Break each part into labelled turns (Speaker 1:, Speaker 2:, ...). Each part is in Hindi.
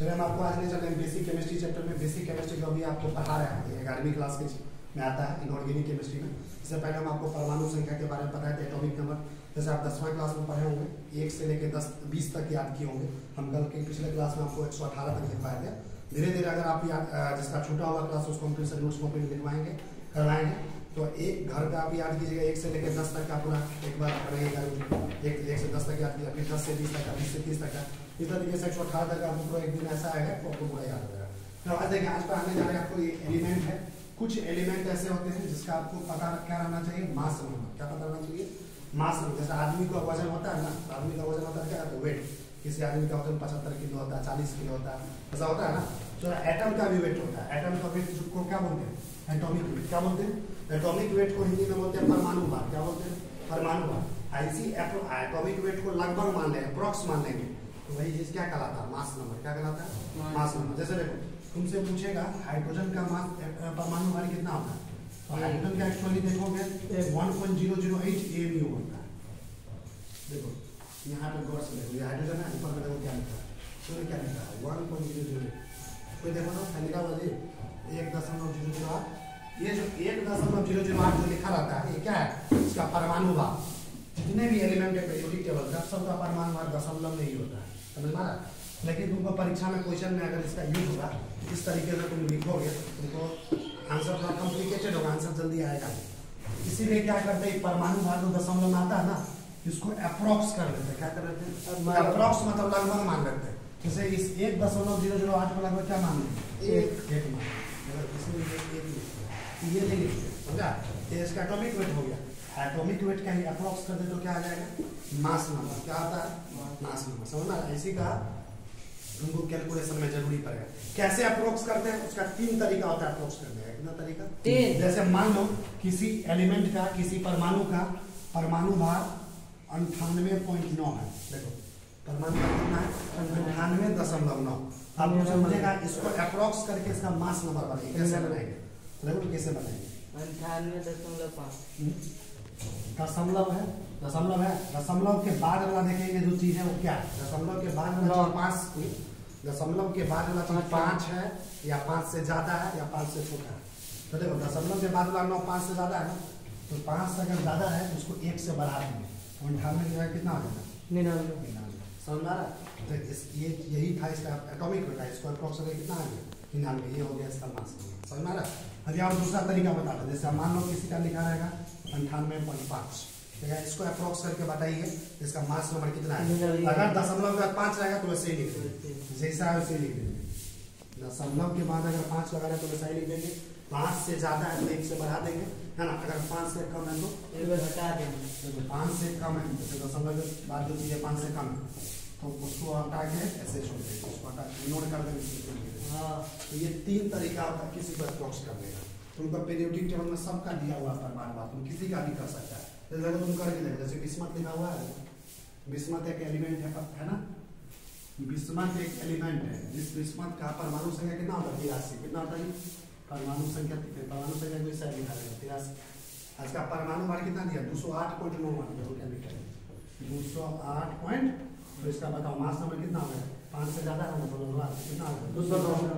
Speaker 1: चलिए हम आपको आज ले चलते हैं बेसिक केमिस्ट्री चैप्टर में। बेसिक केमिस्ट्री जो अभी आपको पढ़ा रहे हैं 11वीं क्लास के में आता है इनऑर्गेनिक केमिस्ट्री में। इससे पहले हम आपको परमाणु संख्या के बारे में बताए थे, एटॉमिक नंबर। जैसे आप 10वां क्लास में पढ़े होंगे 1 से लेकर 10-20 तक याद किए होंगे। हम कल के पिछले क्लास में आपको 118 तक लिखवाए थे। धीरे धीरे अगर आप याद जिसका छूटा हुआ क्लास उसको हम फिर से नोट्स कॉपी में लिखवाएंगे करवाएंगे। तो एक घर का आप याद कीजिएगा 1 से लेकर 10 तक का पूरा एक बार पढ़ेगा। 1 से 10 तक याद किया, फिर 10 से 20 तक का, 20 से 30 तक का, इस तरीके से 118 तक आपको पूरा एक दिन ऐसा आएगा तो आपको पूरा याद हो जाएगा। तो आज देखिए आज पर आने जा रहे हैं आपको ये एलिमेंट है। कुछ एलिमेंट ऐसे होते हैं जिसका आपको पता क्या रहना चाहिए, मास नंबर। क्या पता रहना चाहिए, मास नंबर। जैसे आदमी का वजन होता है ना, आदमी का वजन होता है क्या होता है, वेट। किसी आदमी का वजन 75 किलो होता है, 40 किलो होता है, ऐसा होता है ना। तो एटम का भी वेट होता है। एटम का वेट को क्या बोलते हैं, एटॉमिक वेट। क्या बोलते हैं, एटॉमिक वेट को हिंदी में बोलते हैं परमाणु भार। क्या बोलते हैं, परमाणु भार। ऐसी एटॉमिक वेट को लगभग मान लेंगे, अप्रॉक्स मान लेंगे, तो वही चीज क्या कहलाता है, मास नंबर। क्या कहलाता है, मास नंबर। जैसे देखो तुमसे पूछेगा हाइड्रोजन का मास परमाणु भार कितना होता है, तो हाइड्रोजन का एक्चुअली देखोगे 1.008 AMU होता है। देखो यहाँ पे गौर से देखो, ये हाइड्रोजन है, ऊपर में देखो क्या लिखा है, तो क्या लिखा है 1.008। कोई देखो ना फैलिका वाली 1.008। ये जो 1.008 जो लिखा रहता है ये क्या है, इसका परमाणु भार। जितने भी एलिमेंट है पीरियोडिक टेबल का सबका परमाणु भार दशमलव में ही होता है, समझ में आ रहा है। लेकिन तुमको परीक्षा में क्वेश्चन में अगर इसका यूज होगा इस तरीके से तुम लिखोगे तुमको आंसर थोड़ा कॉम्प्लिकेटेड होगा, आंसर जल्दी आएगा। इसीलिए क्या करते हैं, परमाणु भार जो दशमलव में आता है ना, इसको अप्रॉक्स कर लेते हैं। क्या कर लेते हैं, अप्रॉक्स मतलब लगभग मान लेते हैं। जैसे इस 1.008 को लगभग क्या मान लेते हैं, एक मान। ये नहीं लिखते, समझा। ये इसका एटॉमिक वेट हो गया। एटॉमिक वेट का ही अप्रॉक्स कर दे तो क्या आ जाएगा, मास नंबर। क्या आता है, मास नंबर। समझना, इसी का तुमको कैलकुलेशन में जरूरी पड़ेगा। कैसे अप्रोक्स करते हैं, उसका 3 तरीका होता है अप्रोक्स करने का। कितना तरीका, 3। जैसे मान लो किसी एलिमेंट का, किसी परमाणु का परमाणु भार 98.9 है। देखो परमाणु भार कितना है, 98.9। अब समझेगा इसको अप्रोक्स करके इसका मास नंबर बनाएंगे। कैसे बनाएंगे, देखो कैसे बनाएंगे।
Speaker 2: 98.5
Speaker 1: दशमलव है, दशमलव है, दशमलव के बाद वाला देखेंगे जो चीज है वो क्या है, दशमलव के बाद वाला 5, दशमलव के बाद वाला चीज 5 है या 5 से ज्यादा है या 5 से छोटा है। तो देखो दशमलव के बाद वाला 9 5 से ज्यादा है ना, तो 5 से अगर ज्यादा है तो उसको 1 से बढ़ा देंगे, 98 की जगह कितना हो जाएगा, 99। समझ में आ रहा है। तो ये यही था इसका एटॉमिक वेट। इसको अप्रोक्सीमेटली कितना आ गया, 99। ये हो गया इसका मास। समझ में आ रहा है। अभी आप दूसरा तरीका बता दें। जैसे मान लो किसी का लिखा रहेगा 98.5, इसको अप्रोक्स करके बताइए इसका मास नंबर कितना है। अगर दशमलव के बाद 5 रहेगा तो वैसे ही लिख देंगे, जैसा है वैसे ही लिख देंगे। दशमलव के बाद अगर 5 लगा रहे तो वैसा ही लिख देंगे। 5 से ज्यादा है तो 1 से बढ़ा देंगे, है ना। अगर 5 से कम है तो
Speaker 2: 1 हटा देंगे।
Speaker 1: 5 से कम है, जैसे दशमलव के बाद जो चीज है 5 से कम है तो उसको हटा के ऐसे छोड़ देंगे, उसको हटा इग्नोर कर देंगे। तो ये 3 तरीका होता है किसी को अप्रोक्स करने का। तुमको पीरियोडिक टेबल में सबका दिया हुआ परमाणु भार, तुम किसी का भी कर सकता है। जैसे तुम करके देखो, जैसे बिस्मथ लिखा हुआ है, बिस्मथ एक एलिमेंट है ना, बिस्मथ एक एलिमेंट है। इस बिस्मथ का परमाणु संख्या कितना होता है, 83। कितना होता है परमाणु संख्या, परमाणु संख्या को इस लिखा है 83। आज का परमाणु भार कितना दिया, 208.91। देखो क्या लिखा है 208 तो इसका बताओ मास नंबर कितना होगा, 5 से ज्यादा है ना, कितना होगा 209।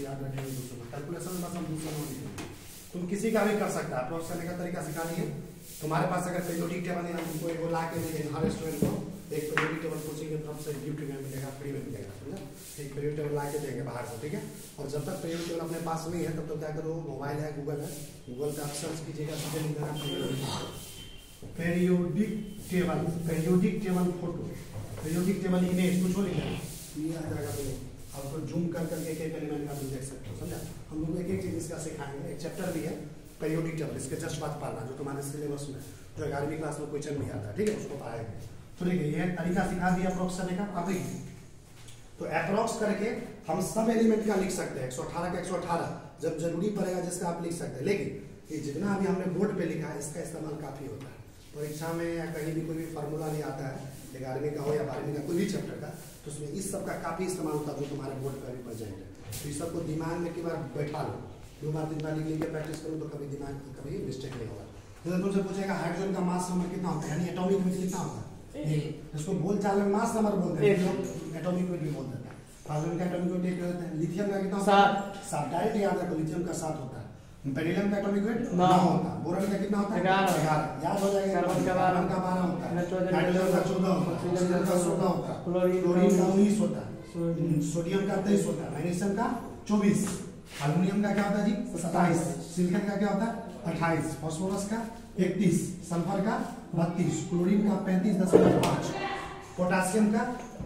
Speaker 1: याद रखेंगे 209, कैलकुलेशन में बस हम 209 लिखेंगे। तुम किसी का भी कर सकता है। अप्रोक्स करने का तरीका सिखा दिए। तुम्हारे पास अगर पीरियोडिक टेबल है, तुमको एक ला के देंगे हर स्टूडेंट को एक पीरियोडिक टेबल कोचिंग की तरफ से गिफ्ट में मिलेगा, फ्री में मिलेगा, समझा। एक पीरियोडिक टेबल ला के देंगे बाहर से, ठीक है। और जब तक पीरियोडिक टेबल अपने पास नहीं है तब तक क्या करो, मोबाइल है, गूगल है, गूगल पे आप सर्च कीजिएगा, सीधे लिख देना periodic table, periodic table photo, periodic table image, कुछ हो लिखा ये आ जाएगा। तो आपको जूम कर करके एक एलिमेंट का तुम देख सकते हो, समझा। हम लोग एक एक चीज इसका सिखाएंगे। एक चैप्टर भी है पीरियोडिक टेबल, इसके जस्ट बात पढ़ना जो तुम्हारे सिलेबस में जो 11वीं क्लास में क्वेश्चन भी आता है, ठीक है, उसको पढ़ाएंगे। तो देखिए ये तरीका सिखा दिया अप्रोक्स करने का। अब देखिए तो अप्रोक्स करके हम सब एलिमेंट का लिख सकते हैं, 118 का 118 जब जरूरी पड़ेगा जिसका आप लिख सकते हैं। लेकिन ये जितना अभी हमने बोर्ड पे लिखा है इसका इस्तेमाल काफी होता है परीक्षा में, या कहीं भी कोई भी फार्मूला नहीं आता है 11वीं का हो या 12वीं का कोई भी चैप्टर का, तो उसमें इस सब का काफी इस्तेमाल होता है जो तुम्हारे बोर्ड पर भी प्रेजेंट है। तो इस सबको दिमाग में एक बार बैठा लो, 2 बार 3 बार लिख के प्रैक्टिस करो तो कभी दिमाग कभी मिस्टेक नहीं होगा। जैसे तुमसे पूछेगा हाइड्रोजन का मास नंबर कितना होता है, यानी एटॉमिक वेट कितना होता है, इसको बोल चाल में मास नंबर बोलते हैं, एटॉमिक वेट भी बोल देते हैं। हाइड्रोजन का एटॉमिक वेट एक होता है। लिथियम का कितना होता है? 7। डायरेक्ट याद रखो, लिथियम का 7 होता है। बेरिलियम का एटॉमिक वेट 9 होता है। बोरॉन का कितना होता है? 11 याद हो जाएगा। कार्बन का 12 होता है। हाइड्रोजन का 14 होता है। ऑक्सीजन का 16 होता है। क्लोरीन का 19 होता है। सोडियम का 23 होता है। मैग्नीशियम का 24। एल्युमिनियम का क्या होता है जी? 27। सिलिकॉन का क्या होता है? 28। फास्फोरस का 31। सल्फर का 32। क्लोरीन का 35.5। पोटासियम का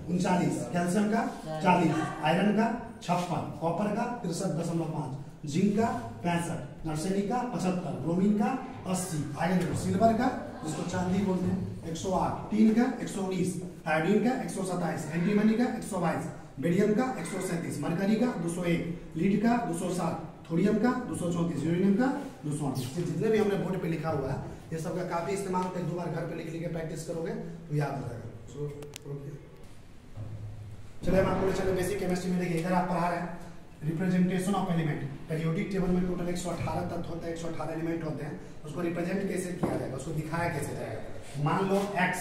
Speaker 1: 39। कैल्शियम का 40। आयरन का 56। कॉपर का 63.5। जिंक का 65। नर्सरी का 75। ब्रोमीन का 80। आयरन सिल्वर का जिसको चांदी बोलते हैं 108। टीन का 119। आयोडीन का 127। एंटीमनी का 122। बेरियम का 137। मरकरी का 201। लीड का 207। थोरियम का 234। यूरेनियम का 238। जितने भी हमने बोर्ड पे लिखा हुआ है ये सब का काफी इस्तेमाल होता है। 2 बार घर पे लिख के प्रैक्टिस करोगे तो याद हो जाएगा। चलिए हम आपको चले बेसिक केमिस्ट्री में। देखिए इधर आप पढ़ा रहे हैं representation of element. Periodic table में टोटल 118 तत्व होते हैं, 118 एलिमेंट होते हैं। उसको रिप्रेजेंट कैसे किया जाएगा, उसको दिखाया कैसे जाएगा। मान लो x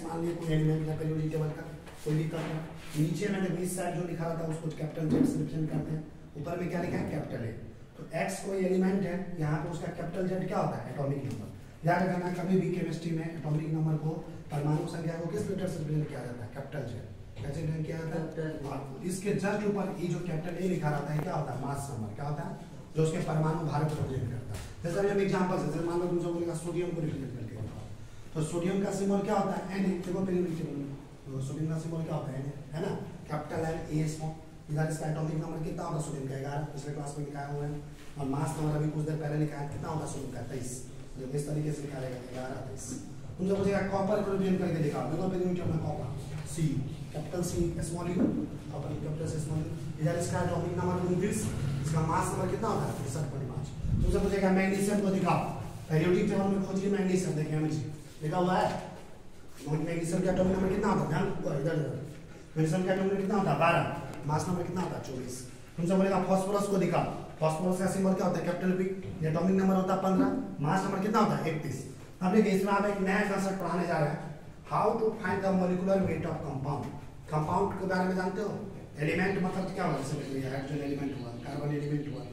Speaker 1: मान लिया कोई एलिमेंट है पीरियोडिक टेबल का, कोई लिखा है। नीचे मैंने 20 साइड जो लिखा रहता है उसको कैपिटल Z से रिप्रेजेंट करते हैं। ऊपर में क्या लिखा है? Capital A। तो x कोई एलिमेंट है, यहाँ पे उसका कैपिटल Z क्या होता है? Atomic number. याद रखना कभी भी केमिस्ट्री में एटॉमिक नंबर को, परमाणु संख्या को किस लेटर से रिप्रेजेंट किया जाता है? Capital Z। कैसे रिप्रेजेंट किया जाता है? और इसके जस्ट ऊपर ये जो कैपिटल A लिखा रहता है क्या होता है? Mass number. क्या होता है? जो उसके परमाणु भार को रिप्रेजेंट करता है। जैसे हम एग्जांपल से मान लो तुमसे बोलेगा सोडियम को रिप्रेजेंट करके बताओ, तो सोडियम का सिंबल क्या होता है? Na। देखो पीरियोडिक टेबल में तो सोडियम का सिंबल क्या होता है? Na, है ना? Capital N A small. इधर इसका एटॉमिक नंबर कितना होता है सोडियम का? 11। पिछले क्लास में लिखाया हुआ है। और मास नंबर अभी कुछ देर पहले लिखा है, कितना होता है सोडियम का? 23। जो इस तरीके से लिखा रहेगा 11 23। तुमसे पूछेगा कॉपर को रिप्रेजेंट करके दिखाओ। देखो पीरियोडिक टेबल में copper C, capital C small u, copper capital C small u। इधर इसका एटॉमिक नंबर 29। इसका मास नंबर कितना होता है? 63.5। तुमसे पूछेगा मैग्नीशियम को दिखाओ। पीरियोडिक टेबल में खोजिए मैग्नीशियम। देखिए Mg लिखा हुआ है। मैग्नीशियम का एटॉमिक नंबर कितना होता है? ध्यान इधर मैग्नीशियम का एटॉमिक नंबर कितना होता है? 12। मास नंबर कितना होता है? 24। तुमसे बोलेगा फास्फोरस को दिखाओ। फास्फोरस का सिंबल क्या होता है? Capital P। एटॉमिक नंबर होता है 15। मास नंबर कितना होता है? 31। अब देखिए इसमें आप एक नया कंसेप्ट पढ़ाने जा रहे हैं, how to find the molecular weight of compound. Compound के बारे में जानते हो? एलिमेंट मतलब क्या होता है? हाइड्रोजन एलिमेंट हुआ, कार्बन एलिमेंट हुआ।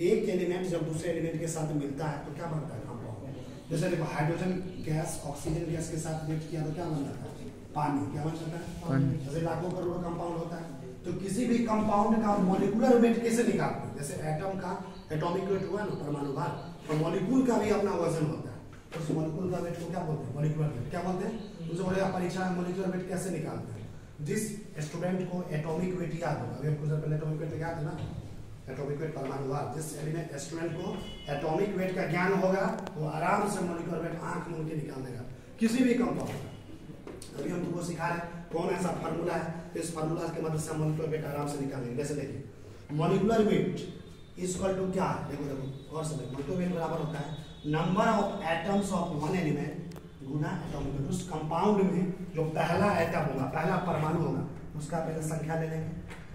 Speaker 1: एक एलिमेंट जब दूसरे एलिमेंट के साथ मिलता है तो क्या बनता है? कंपाउंड। जैसे देखो हाइड्रोजन गैस ऑक्सीजन गैस के साथ रिएक्ट किया तो क्या बन जाता है? पानी। क्या बन जाता है? पानी। जैसे लाखों करोड़ों कंपाउंड होता है, तो किसी भी कंपाउंड का मॉलिक्यूलर वेट कैसे निकालते हैं? जैसे एटम का एटॉमिक वेट हुआ ना, परमाणु भार, तो मॉलिक्यूल का भी अपना वजन होता है। उस मॉलिक्यूल का वेट को क्या बोलते हैं? Molecular weight. क्या बोलते हैं? मुझे बोलेगा परीक्षा में मॉलिक्यूलर वेट कैसे निकालते हैं? जिस स्टूडेंट को एटॉमिक वेट याद होगा, अभी कुछ देर पहले एटॉमिक वेट याद है ना, एटॉमिक वेट परमाणु भार, जिस स्टूडेंट को एटॉमिक वेट का ज्ञान होगा वो आराम से मॉलिक्यूलर वेट आंख मूंद के निकाल देगा किसी भी कंपाउंड का। अभी हम तुमको सिखा रहे हैं कौन ऐसा फार्मूला है, इस फार्मूला के मदद से मॉलिक्यूलर वेट आराम से निकालेंगे। जैसे देखिए मॉलिक्यूलर वेट इक्वल टू क्या है? देखो और से देखो, मॉलिक्यूलर वेट बराबर होता है number of atoms of one element Guna atomic weight. उस कंपाउंड में जो पहला एटम होगा, पहला परमाणु होगा, उसका पहले संख्या ले लेंगे,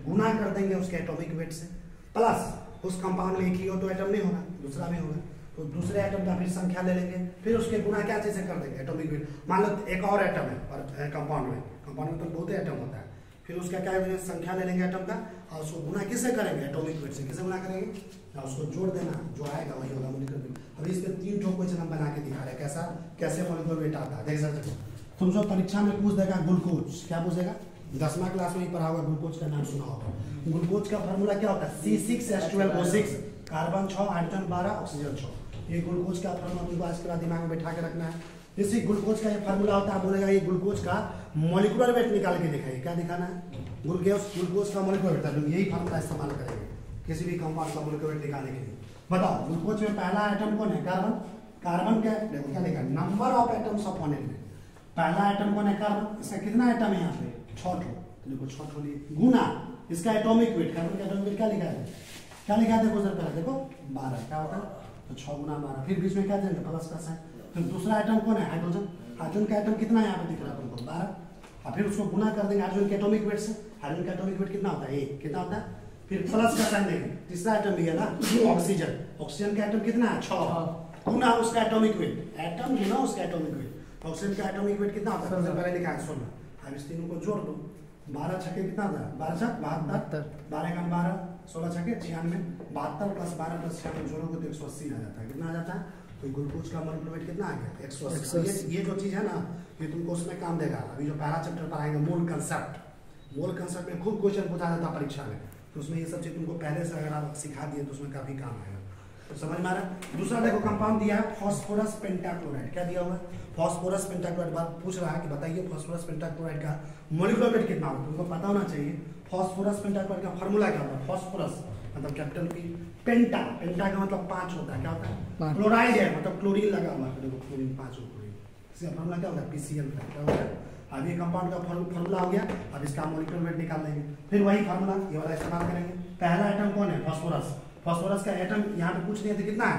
Speaker 1: गुना कर देंगे उसके एटॉमिक वेट से, प्लस उस कंपाउंड में एक ही हो तो एटम नहीं होगा, दूसरा भी होगा, तो दूसरे एटम का फिर संख्या ले लेंगे, फिर उसके गुना क्या चीज से कर देंगे? Atomic weight. मान लो एक और एटम है कंपाउंड में तो बहुत एटम होता है, फिर उसका क्या संख्या ले लेंगे एटम का और उसको गुना किससे करेंगे? एटॉमिक वेट से। किससे गुना करेंगे? और उसको जोड़ देना, जो आएगा वही होगा मॉलिक्यूलर वेट। अभी इस पे 3 ठो क्वेश्चन हम बना के दिखा रहे हैं कैसे मॉलिक्यूलर वेट आता है। देख सकते हो तुमसे परीक्षा में पूछ देगा ग्लूकोज। क्या पूछेगा? 10वीं क्लास में ही पढ़ा होगा, ग्लूकोज का नाम सुना होगा। ग्लूकोज का फार्मूला क्या होता है? C6H12O6, carbon 6, hydrogen 12, oxygen 6। ये ग्लूकोज का फार्मूला तुमको आज के बाद दिमाग में बैठा के रखना है। जैसे ग्लूकोज का ये फार्मूला होता है, बोलेगा ये ग्लूकोज का मॉलिक्यूलर वेट निकाल के दिखाइए। क्या दिखाना है? ग्लूकोज का मॉलिक्यूलर वेट। तुम यही फार्मूला इस्तेमाल करेंगे किसी भी कंपाउंड का मॉलिक्यूलर वेट निकालने के लिए। बताओ ग्लूकोज में पहला एटम कौन है? कार्बन। कार्बन का देखो क्या लिखा है? Number of atoms of one element. पहला एटम कौन है? कार्बन। इसका कितना एटम है यहाँ पे? 6 ठो। देखो 6 ठो लिए गुना इसका एटॉमिक वेट। कार्बन का एटॉमिक वेट क्या लिखा है? क्या लिखा है? देखो सर पहले देखो 12 क्या होता है? तो 6 गुना 12, फिर बीच में क्या देंगे? प्लस का साइन। फिर दूसरा आइटम कौन है? हाइड्रोजन। हाइड्रोजन का आइटम कितना यहाँ पे दिख रहा है तुमको? 12। और फिर उसको गुना कर देंगे हाइड्रोजन के एटॉमिक वेट से। हाइड्रोजन का एटॉमिक वेट कितना होता है? 1। कितना होता है? फिर प्लस का साइन देंगे। तीसरा आइटम भी है ना ऑक्सीजन। ऑक्सीजन का एटम कितना है? 6 गुना उसका एटॉमिक वेट। एटम गुना उसका एटॉमिक वेट। ऑक्सीजन का एटॉमिक वेट कितना होता है? सबसे पहले लिखा है 16। अब इस तीनों को जोड़ दो। 12 छक्के कितना होता है? 12 छक 72, 12 का 12, 16 छक्के 96, 72 प्लस 12 प्लस 96 जोड़ोगे तो 180 आ जाता है। कितना आ जाता है? तो ग्लूकोज का मोलिकुलर वेट कितना आ गया? 180। ये जो चीज है ना, ये तुमको उसमें काम देगा। अभी जो पहला चैप्टर पढ़ाएंगे मोल कंसेप्ट में खूब क्वेश्चन पूछा जाता है परीक्षा में, तो उसमें ये सब चीज तुमको पहले से अगर आप सिखा दिए तो उसमें काफी काम आएगा। तो समझ में आ रहा है? दूसरा देखो कंपाउंड दिया है फास्फोरस पेंटाक्लोराइड। क्या दिया हुआ है? Phosphorus pentachloride. बात पूछ रहा है कि बताइए फास्फोरस पेंटाक्लोराइड का मोलिकुलर वेट कितना होगा? तुमको पता होना चाहिए। फास्फोरस पेंटाक्लोराइड का फार्मूला क्या होता है? फास्फोरस मतलब कैपिटल पी, पेंटा का मतलब 5 होता है। क्या होता है? क्लोराइड है मतलब क्लोरीन लगा हुआ है। देखो क्लोरीन 5 क्लोरीन, इसका फार्मूला क्या होता है? PCl। क्या होता है? अब ये कंपाउंड का फार्मूला हो गया। अब इसका मोलिकुलर वेट निकाल देंगे। फिर वही फार्मूला ये वाला इस्तेमाल करेंगे। पहला एटम कौन है? फास्फोरस। फास्फोरस का एटम यहाँ पे पूछ लिया था कितना है?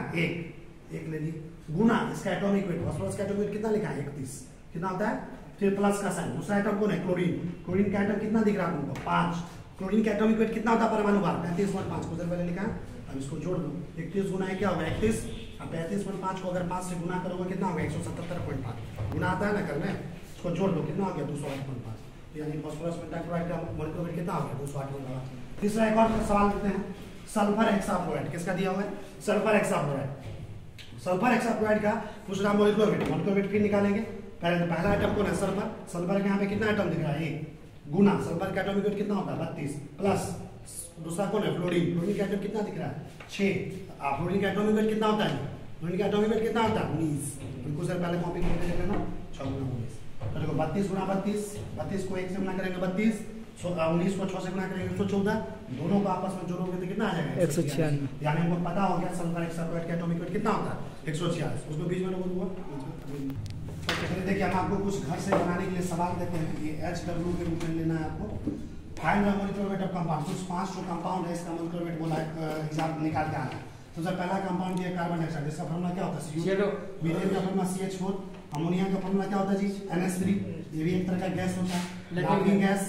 Speaker 1: 1 ले ली, गुना इसका एटॉमिक वेट। फास्फोरस का एटॉमिक वेट कितना लिखा है? 31। कितना होता है? फिर प्लस का साइन। दूसरा एटम कौन है? क्लोरीन का एटम कितना दिख रहा है तुमको? 5। क्लोरीन का एटॉमिक वेट कितना होता है? परमाणु भार 35.5 को पहले लिखा है। अब इसको जोड़ दो। 31 गुना है क्या होगा? 31। अब 35.5 को अगर 5 से गुना करोगे कितना होगा? 177.5 गुना आता है ना करने। इसको जोड़ दो, कितना हो गया? 208.5। यानी फास्फोरस पेंटाक्लोराइड का मोलिकुलर वेट कितना हो गया? 208.5। तीसरा एक और सवाल लेते हैं, सल्फर हेक्साफ्लोराइड। किसका दिया हुआ है? Sulphur hexafluoride. सल्फर हेक्साफ्लोराइड का पूछ रहा मोलिकुलर वेट फिर निकालेंगे। पहला एटम कौन है? सल्फर। सल्फर के यहाँ पे कितना एटम दिख रहा है? 1 गुना सल्फर का एटॉमिक वेट कितना होता है? 32 प्लस दूसरा कौन है? फ्लोरीन का एटम कितना दिख रहा है? 6। फ्लोरीन का एटॉमिक वेट कितना होता है? फ्लोरीन का एटॉमिक वेट कितना होता है? 19। बिल्कुल सर पहले कॉपी करके देख लेना। 6 गुना 19। तो देखो 32 गुना 32 को 1 से गुना करेंगे 32, 19 को 6 से गुना करेंगे 114। दोनों को आपस में जोड़ोगे तो कितना आ जाएगा?
Speaker 2: 196।
Speaker 1: यानी हमको पता हो गया सल्फर हेक्साफ्लोराइड का एटॉमिक वेट कितना होता है? 146। उसको बीच में बोलूंगा। देखिए हम आपको कुछ घर से बनाने के लिए सवाल देते हैं। ये HW के रूप में लेना है आपको। Find the molecular weight of compound. कुछ 5 जो कंपाउंड है इसका मोलिकुलर वेट बोला एग्जाम निकाल के आना है। तो सर पहला कंपाउंड दिया कार्बन डाइऑक्साइड, इसका फार्मूला क्या होता है? मीथेन का फार्मूला CH4। अमोनिया का फार्मूला क्या होता है जी? NH3। ये भी एक तरह का गैस होता है, लाफिंग गैस,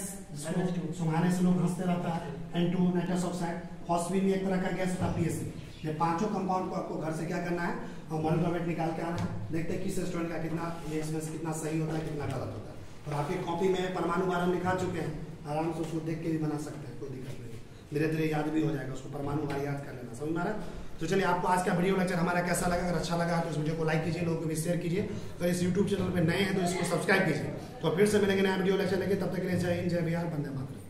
Speaker 1: सुंघाने से लोग हंसते रहता है। N2 nitrous oxide. फॉस्फीन भी एक तरह का गैस होता है, PSC। ये पांचों कंपाउंड को आपको घर से क्या करना है? और मोलिकुलर वेट निकाल के आना है। देखते हैं किस स्टूडेंट का कितना इसमें से कितना सही होता है कितना गलत होता है। और आपकी कॉपी में परमाणु बारे में लिखा चुके हैं, आराम से उसको देख के भी बना सकते हैं, कोई दिक्कत नहीं। धीरे धीरे याद भी हो जाएगा, उसको परमाणु बार याद कर लेना। समझ में आ रहा है? तो चलिए आपको आज का वीडियो लेक्चर हमारा कैसा लगा? अगर अच्छा लगा तो इस वीडियो को लाइक कीजिए, लोगों को भी शेयर कीजिए। अगर इस YouTube चैनल पे नए हैं तो इसको सब्सक्राइब कीजिए। तो फिर से मिलेंगे नया वीडियो लेक्चर लेके, तब तक के लिए जय हिंद, जय बिहार, वंदे मातरम।